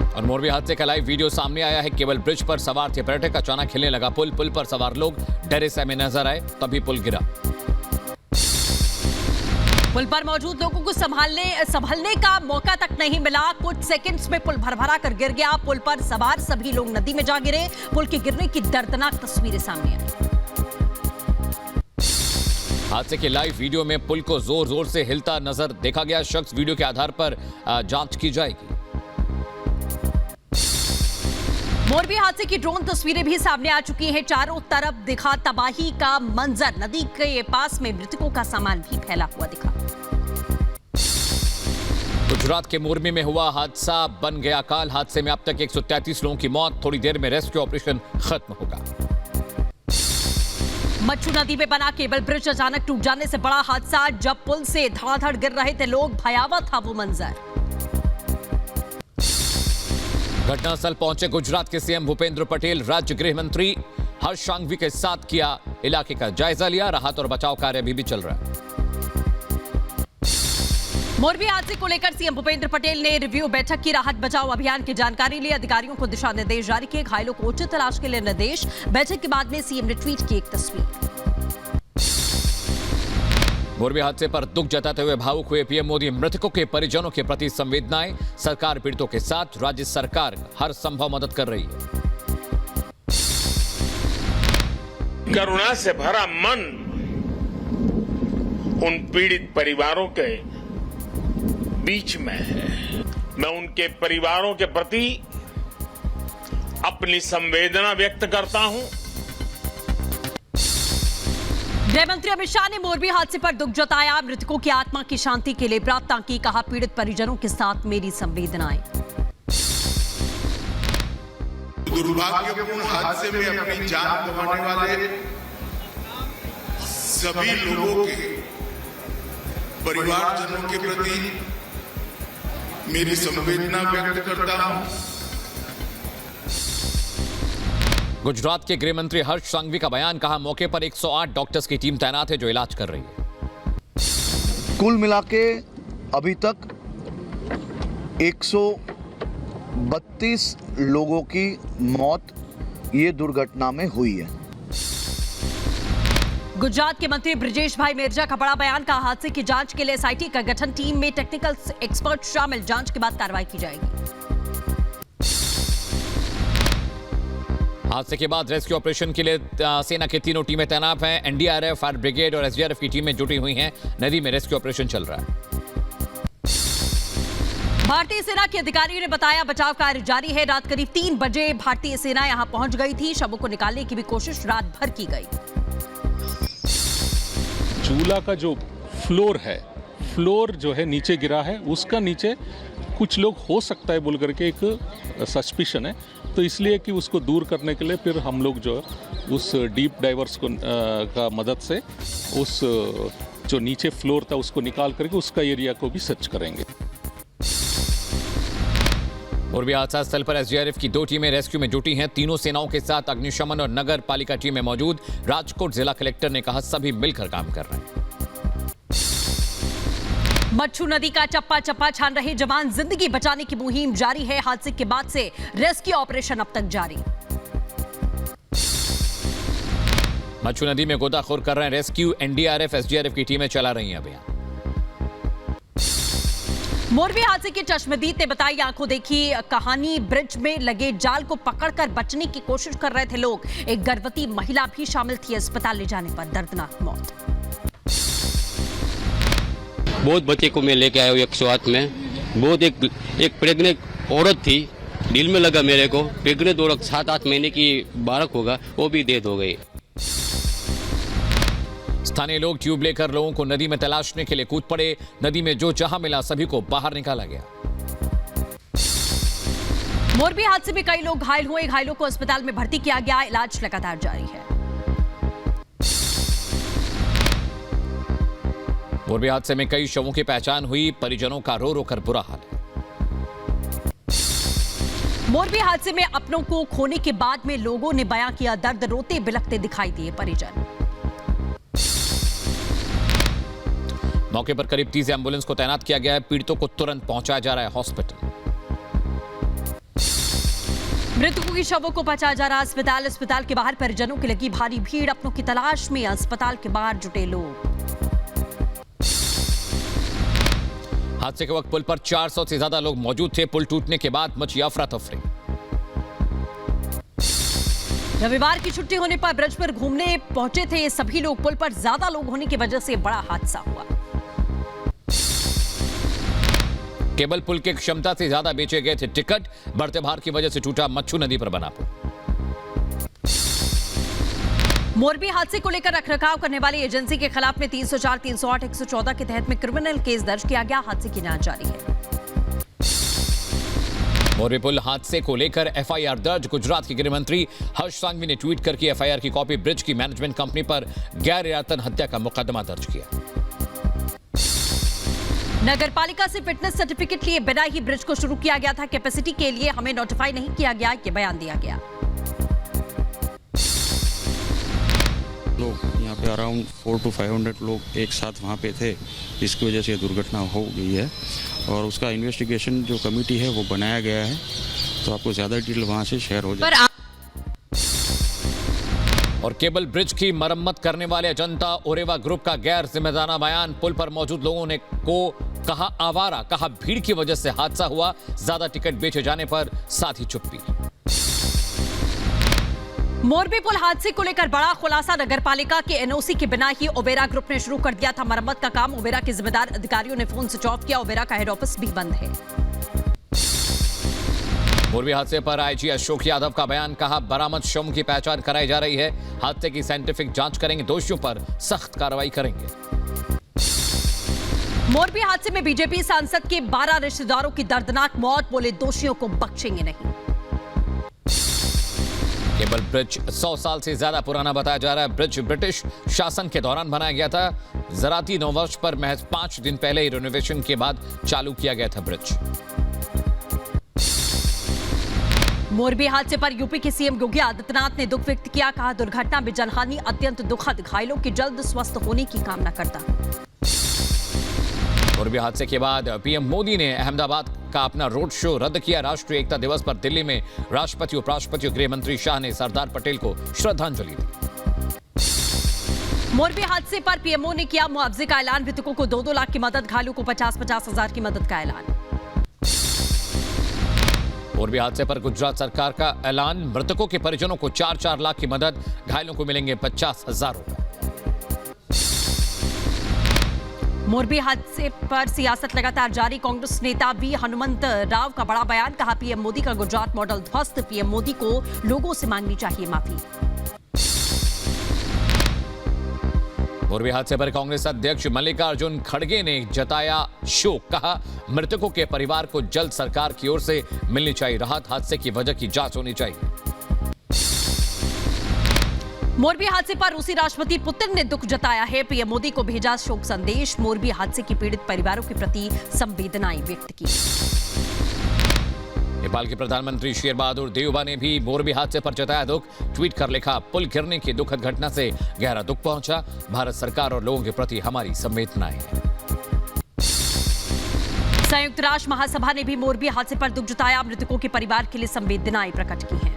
और मोरबी हादसे का लाइव वीडियो सामने आया है। केबल ब्रिज पर सवार थे पर्यटक, अचानक हिलने लगा पुल पर सवार लोग डरे सहमे नजर आए, तभी पुल गिरा। पुल पर मौजूद लोगों को संभलने का मौका तक नहीं मिला। कुछ सेकंड्स में पुल भरभरा कर गिर गया। पुल पर सवार सभी लोग नदी में जा गिरे। पुल के गिरने की दर्दनाक तस्वीरें सामने आई। हादसे के लाइव वीडियो में पुल को जोर जोर से हिलता नजर देखा गया। शख्स वीडियो के आधार पर जांच की जाएगी। मोरबी हादसे की ड्रोन तस्वीरें भी सामने आ चुकी हैं। चारों तरफ दिखा तबाही का मंजर। नदी के पास में मृतकों का सामान भी फैला हुआ दिखा। गुजरात के मोरबी में हुआ हादसा बन गया काल। हादसे में अब तक 133 लोगों की मौत। थोड़ी देर में रेस्क्यू ऑपरेशन खत्म होगा। मच्छू नदी में बना केबल ब्रिज अचानक टूट जाने से बड़ा हादसा। जब पुल से धड़ाधड़ गिर रहे थे लोग, भयावह था वो मंजर। घटनास्थल पहुंचे गुजरात के सीएम भूपेंद्र पटेल। राज्य गृह मंत्री हर्ष सांघवी के साथ किया इलाके का जायजा लिया। राहत और बचाव कार्य अभी भी चल रहा है। मोरबी हादसे को लेकर सीएम भूपेंद्र पटेल ने रिव्यू बैठक की। राहत बचाव अभियान की जानकारी ली। अधिकारियों को दिशा निर्देश जारी किए। घायलों को उचित तलाश के लिए निर्देश। बैठक के बाद में सीएम ने ट्वीट की एक तस्वीर। मोरबी हादसे पर दुख जताते हुए भावुक हुए पीएम मोदी। मृतकों के परिजनों के प्रति संवेदनाएं। सरकार पीड़ितों के साथ, राज्य सरकार हर संभव मदद कर रही है। करुणा से भरा मन उन पीड़ित परिवारों के बीच में है। मैं उनके परिवारों के प्रति अपनी संवेदना व्यक्त करता हूं। गृह मंत्री अमित शाह ने मोरबी हादसे पर दुख जताया। मृतकों की आत्मा की शांति के लिए प्रार्थना की। कहा, पीड़ित परिजनों के साथ मेरी संवेदनाएं। दुर्भाग्यपूर्ण हादसे में अपनी जान गंवाने वाले सभी लोगों के परिवारजनों के प्रति मेरी संवेदना व्यक्त करता हूं। गुजरात के गृह मंत्री हर्ष सांघवी का बयान। कहा, मौके पर 108 डॉक्टर्स की टीम तैनात है जो इलाज कर रही है। कुल मिलाके अभी तक 132 लोगों की मौत ये दुर्घटना में हुई है। गुजरात के मंत्री ब्रजेश भाई मिर्जा का बड़ा बयान। का हादसे की जांच के लिए एसआईटी का गठन। टीम में टेक्निकल एक्सपर्ट शामिल। जांच के बाद कार्रवाई की जाएगी। हादसे के बाद रेस्क्यू ऑपरेशन के लिए सेना की तीनों टीमें तैनात हैं। एनडीआरएफ, फायर ब्रिगेड और एसडीआरएफ की टीमें जुटी हुई हैं। नदी में रेस्क्यू ऑपरेशन चल रहा है। भारतीय सेना के अधिकारियों ने बताया, बचाव कार्य जारी है। रात करीब 3 बजे भारतीय सेना यहां पहुंच गई थी। शवों को निकालने की भी कोशिश रात भर की गई। चूल्हा का जो फ्लोर जो है नीचे गिरा है, उसका नीचे कुछ लोग हो सकता है बोल करके एक सस्पिशन है। तो इसलिए कि उसको दूर करने के लिए फिर हम लोग जो उस डीप डाइवर्स को का मदद से उस जो नीचे फ्लोर था उसको निकाल करके उसका एरिया को भी सर्च करेंगे। मोरबी हादसा स्थल पर एसडीआरएफ की 2 टीमें रेस्क्यू में जुटी हैं। तीनों सेनाओं के साथ अग्निशमन और नगर पालिका टीमें मौजूद। राजकोट जिला कलेक्टर ने कहा, सभी मिलकर काम कर रहे हैं। मच्छू नदी का चप्पा चप्पा छान रहे जवान। जिंदगी बचाने की मुहिम जारी है। हादसे के बाद से रेस्क्यू ऑपरेशन अब तक जारी। मच्छू नदी में गोताखोर कर रहे हैं रेस्क्यू। एनडीआरएफ, एसडीआरएफ की टीमें चला रही हैं अभियान। मोरबी हादसे के चश्मदीद ने बताई आंखों देखी कहानी। ब्रिज में लगे जाल को पकड़कर बचने की कोशिश कर रहे थे लोग। एक गर्भवती महिला भी शामिल थी। अस्पताल ले जाने पर दर्दनाक मौत। बहुत बच्चे को मैं लेके आया हूँ 108 में। बहुत एक प्रेग्नेंट औरत थी, दिल में लगा मेरे को। प्रेग्नेंट औरत 7-8 महीने की बालक होगा, वो भी डेथ हो गई। स्थानीय लोग ट्यूब लेकर लोगों को नदी में तलाशने के लिए कूद पड़े। नदी में जो जहां मिला सभी को बाहर निकाला गया। मोरबी हादसे में कई लोग घायल हुए। घायलों को अस्पताल में भर्ती किया गया। इलाज लगातार जारी है। मोरबी हादसे में कई शवों की पहचान हुई। परिजनों का रो रो कर बुरा हाल है। मोरबी हादसे में अपनों को खोने के बाद में लोगों ने बयां किया दर्द। रोते बिलखते दिखाई दिए परिजन। मौके पर करीब 30 एम्बुलेंस को तैनात किया गया है। पीड़ितों को तुरंत पहुंचाया जा रहा है हॉस्पिटल। मृतकों की शवों को पहुंचाया जा रहा अस्पताल के बाहर परिजनों की लगी भारी भीड़। अपनों की तलाश में अस्पताल के बाहर जुटे लोग। हादसे के वक्त पुल पर 400 से ज्यादा लोग मौजूद थे। पुल टूटने के बाद मची अफरा तफरी। रविवार की छुट्टी होने पर ब्रिज पर घूमने पहुंचे थे ये सभी लोग। पुल पर ज्यादा लोग होने की वजह से बड़ा हादसा हुआ। केबल पुल की क्षमता से ज्यादा बेचे गए थे टिकट। बढ़ते भार की वजह से टूटा मच्छू नदी पर बना पुल। मोरबी हादसे को लेकर रखरखाव करने वाली एजेंसी के खिलाफ में 304, 308, 114 के तहत में क्रिमिनल केस दर्ज किया गया। हादसे की जांच जारी है। मोरबी पुल हादसे को लेकर एफआईआर दर्ज। गुजरात के गृह मंत्री हर्ष सांघवी ने ट्वीट करके एफआईआर की कॉपी ब्रिज की मैनेजमेंट कंपनी पर गैर इरादतन हत्या का मुकदमा दर्ज किया। नगर पालिका से फिटनेस सर्टिफिकेट लिए बिना ही ब्रिज को शुरू किया गया था। कैपेसिटी के लिए हमें नोटिफाई नहीं किया गया, ये बयान दिया गया। लोग यहाँ पे अराउंड 400 to 500 लोग एक साथ वहाँ पे थे, जिसकी वजह से दुर्घटना हो गई है और उसका इन्वेस्टिगेशन जो कमेटी है वो बनाया गया है। तो आपको ज़्यादा डिटेल वहाँ से शेयर हो जाए। और केबल ब्रिज की मरम्मत करने वाले अजंता ओरेवा ग्रुप का गैर जिम्मेदाराना बयान। पुल पर मौजूद लोगों ने को कहा आवारा, कहा भीड़ की वजह से हादसा हुआ। ज्यादा टिकट बेचे जाने पर साथ ही चुप्पी। मोरबी पुल हादसे को लेकर बड़ा खुलासा। नगर पालिका के एनओसी के बिना ही ओबेरा ग्रुप ने शुरू कर दिया था मरम्मत का काम। ओबेरा के जिम्मेदार अधिकारियों ने फोन स्विच ऑफ किया। ओबेरा का हेड ऑफिस भी बंद है। मोरबी हादसे पर आईजी अशोक यादव का बयान। कहा बरामद शवों की पहचान कराई जा रही है। हादसे की साइंटिफिक जांच करेंगे। दोषियों पर सख्त कार्रवाई करेंगे। मोरबी हादसे में बीजेपी सांसद के 12 रिश्तेदारों की दर्दनाक मौत। बोले दोषियों को बख्शेंगे नहीं। केबल ब्रिज 100 साल से ज्यादा पुराना बताया जा रहा है। ब्रिज ब्रिटिश शासन के दौरान बनाया गया था। ज़राती नववर्ष पर महज 5 दिन पहले ही रिनोवेशन के बाद चालू किया गया था ब्रिज। मोरबी हादसे पर यूपी के सीएम योगी आदित्यनाथ ने दुख व्यक्त किया। कहा दुर्घटना में जनहानि अत्यंत दुखद। घायलों की जल्द स्वस्थ होने की कामना करता। मोरबी हादसे के बाद पीएम मोदी ने अहमदाबाद का अपना रोड शो रद्द किया। राष्ट्रीय एकता दिवस पर दिल्ली में राष्ट्रपति, उपराष्ट्रपति और गृह मंत्री शाह ने सरदार पटेल को श्रद्धांजलि दी। मोरबी हादसे पर पीएमओ ने किया मुआवजे का ऐलान। मृतकों को 2-2 लाख की मदद, घायलों को 50-50 हजार की मदद का ऐलान। मोरबी हादसे पर गुजरात सरकार का ऐलान। मृतकों के परिजनों को 4-4 लाख की मदद, घायलों को मिलेंगे 50,000 रुपए। मोरबी हादसे पर सियासत लगातार जारी। कांग्रेस नेता वी हनुमंत राव का बड़ा बयान। कहा पीएम मोदी का गुजरात मॉडल ध्वस्त। पीएम मोदी को लोगों से मांगनी चाहिए माफी। मोरबी हादसे पर कांग्रेस अध्यक्ष मल्लिकार्जुन खड़गे ने जताया शोक। कहा मृतकों के परिवार को जल्द सरकार की ओर से मिलनी चाहिए राहत। हादसे की वजह की जांच होनी चाहिए। मोरबी हादसे पर रूसी राष्ट्रपति पुतिन ने दुख जताया है। पीएम मोदी को भेजा शोक संदेश। मोरबी हादसे की पीड़ित परिवारों के प्रति संवेदनाएं व्यक्त की। नेपाल के प्रधानमंत्री शेर बहादुर देउबा ने भी मोरबी हादसे पर जताया दुख। ट्वीट कर लिखा पुल गिरने की दुखद घटना से गहरा दुख पहुंचा। भारत सरकार और लोगों के प्रति हमारी संवेदनाएं हैं। संयुक्त राष्ट्र महासभा ने भी मोरबी हादसे पर दुख जताया। मृतकों के परिवार के लिए संवेदनाएं प्रकट की हैं।